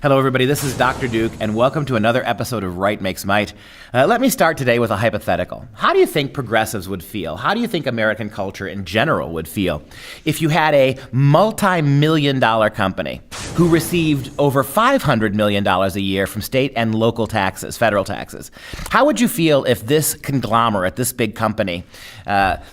Hello, everybody. This is Dr. Duke, and welcome to another episode of Right Makes Might. Let me start today with a hypothetical. How do you think progressives would feel? How do you think American culture in general would feel if you had a multi-million-dollar company who received over $500 million a year from state and local taxes, federal taxes? How would you feel if this conglomerate, this big company,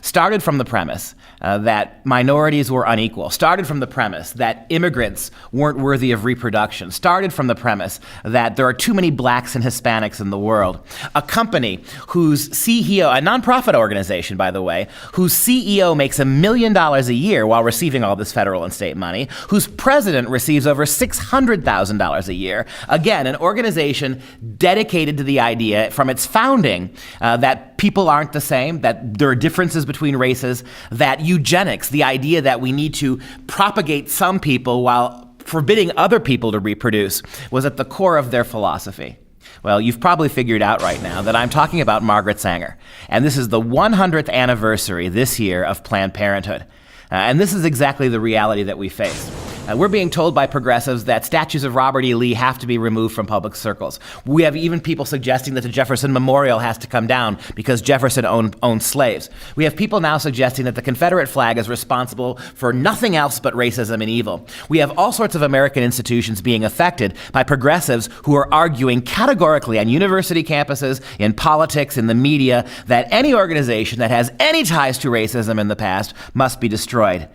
started from the premise that minorities were unequal, started from the premise that immigrants weren't worthy of reproduction, started from the premise that there are too many blacks and Hispanics in the world. A company whose CEO, a nonprofit organization, by the way, whose CEO makes $1 million a year while receiving all this federal and state money, whose president receives over $600,000 a year. Again, an organization dedicated to the idea from its founding that people aren't the same, that there are differences between races, that eugenics, the idea that we need to propagate some people while forbidding other people to reproduce, was at the core of their philosophy. Well, you've probably figured out right now that I'm talking about Margaret Sanger. And this is the 100th anniversary this year of Planned Parenthood. And this is exactly the reality that we face. We're being told by progressives that statues of Robert E. Lee have to be removed from public circles. We have even people suggesting that the Jefferson Memorial has to come down because Jefferson owned slaves. We have people now suggesting that the Confederate flag is responsible for nothing else but racism and evil. We have all sorts of American institutions being affected by progressives who are arguing categorically on university campuses, in politics, in the media, that any organization that has any ties to racism in the past must be destroyed.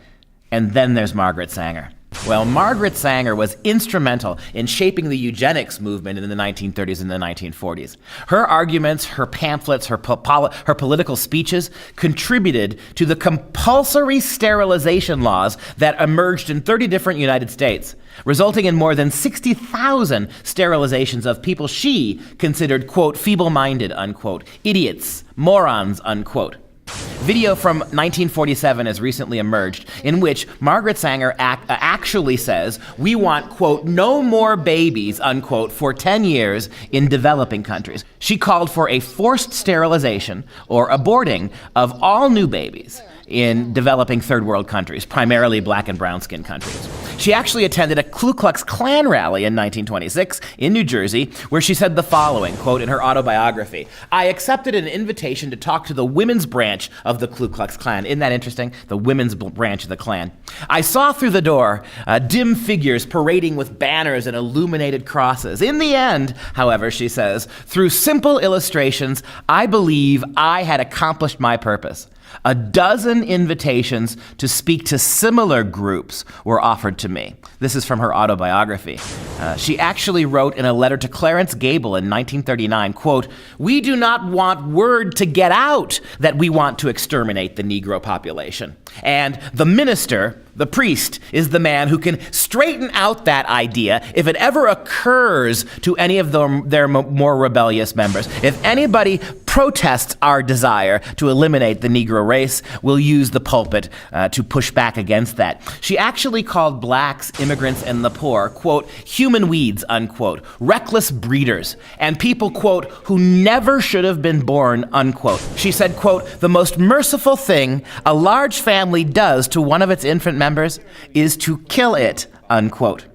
And then there's Margaret Sanger. Well, Margaret Sanger was instrumental in shaping the eugenics movement in the 1930s and the 1940s. Her arguments, her pamphlets, her political speeches contributed to the compulsory sterilization laws that emerged in 30 different United States, resulting in more than 60,000 sterilizations of people she considered, quote, feeble-minded, unquote, idiots, morons, unquote. Video from 1947 has recently emerged in which Margaret Sanger actually says, we want, quote, no more babies, unquote, for 10 years in developing countries. She called for a forced sterilization or aborting of all new babies in developing third world countries, primarily black and brown skinned countries. She actually attended a Ku Klux Klan rally in 1926 in New Jersey, where she said the following, quote, in her autobiography, I accepted an invitation to talk to the women's branch of the Ku Klux Klan. Isn't that interesting? The women's branch of the Klan. I saw through the door dim figures parading with banners and illuminated crosses. In the end, however, she says, through simple illustrations, I believe I had accomplished my purpose. A dozen invitations to speak to similar groups were offered to me. This is from her autobiography. She actually wrote in a letter to Clarence Gable in 1939, quote, we do not want word to get out that we want to exterminate the Negro population. And the minister, the priest, is the man who can straighten out that idea if it ever occurs to any of their more rebellious members. If anybody protests our desire to eliminate the Negro race, we'll use the pulpit to push back against that. She actually called blacks, immigrants, and the poor, quote, human weeds, unquote, reckless breeders, and people, quote, who never should have been born, unquote. She said, quote, the most merciful thing a large family does to one of its infant members is to kill it, unquote.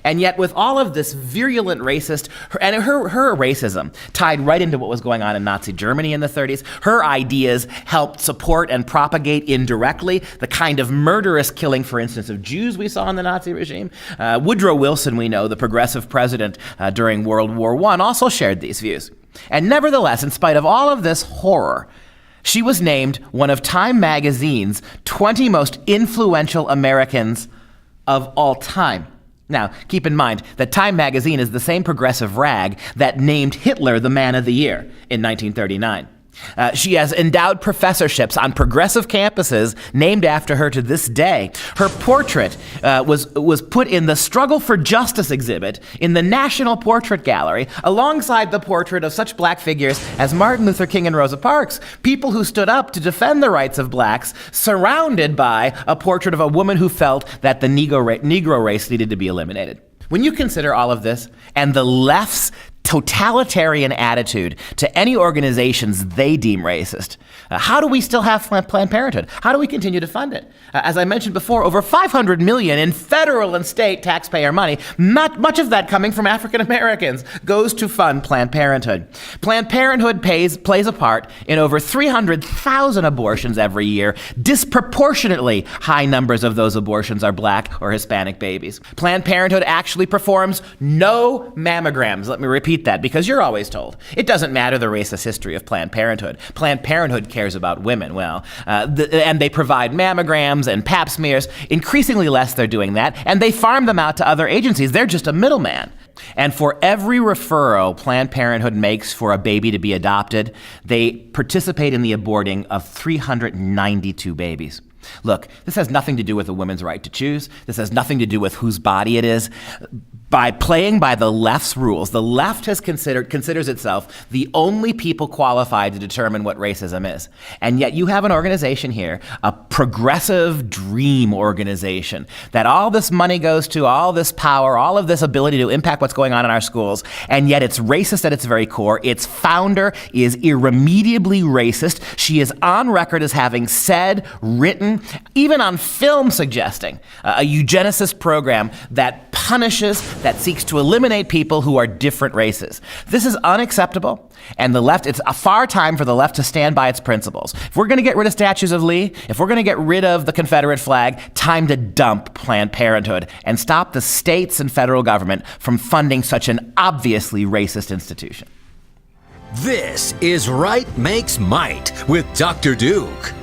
And yet with all of this virulent racist, her racism tied right into what was going on in Nazi Germany in the 30s. Her ideas helped support and propagate indirectly the kind of murderous killing, for instance, of Jews we saw in the Nazi regime. Woodrow Wilson, we know, the progressive president during World War I, also shared these views. And nevertheless, in spite of all of this horror, she was named one of Time magazine's 20 most influential Americans of all time. Now, keep in mind that Time magazine is the same progressive rag that named Hitler the Man of the Year in 1939. She has endowed professorships on progressive campuses named after her to this day. Her portrait was put in the Struggle for Justice exhibit in the National Portrait Gallery, alongside the portrait of such black figures as Martin Luther King and Rosa Parks, people who stood up to defend the rights of blacks, surrounded by a portrait of a woman who felt that the Negro race needed to be eliminated. When you consider all of this and the left's totalitarian attitude to any organizations they deem racist, how do we still have Planned Parenthood? How do we continue to fund it? As I mentioned before, over $500 million in federal and state taxpayer money, much of that coming from African Americans, goes to fund Planned Parenthood. Planned Parenthood plays a part in over 300,000 abortions every year. Disproportionately high numbers of those abortions are Black or Hispanic babies. Planned Parenthood actually performs no mammograms. Let me repeat that, because you're always told it doesn't matter the racist history of Planned Parenthood. Planned Parenthood cares about women. Well, and they provide mammograms and pap smears. Increasingly less they're doing that, and they farm them out to other agencies. They're just a middleman. And for every referral Planned Parenthood makes for a baby to be adopted, they participate in the aborting of 392 babies. Look, this has nothing to do with a woman's right to choose. This has nothing to do with whose body it is. By playing by the left's rules, the left considers itself the only people qualified to determine what racism is. And yet you have an organization here, a progressive dream organization, that all this money goes to, all this power, all of this ability to impact what's going on in our schools, and yet it's racist at its very core. Its founder is irremediably racist. She is on record as having said, written, even on film suggesting a eugenicist program that punishes, that seeks to eliminate people who are different races. This is unacceptable, and the left, it's a far time for the left to stand by its principles. If we're going to get rid of statues of Lee, if we're going to get rid of the Confederate flag, time to dump Planned Parenthood and stop the states and federal government from funding such an obviously racist institution. This is Right Makes Might with Dr. Duke.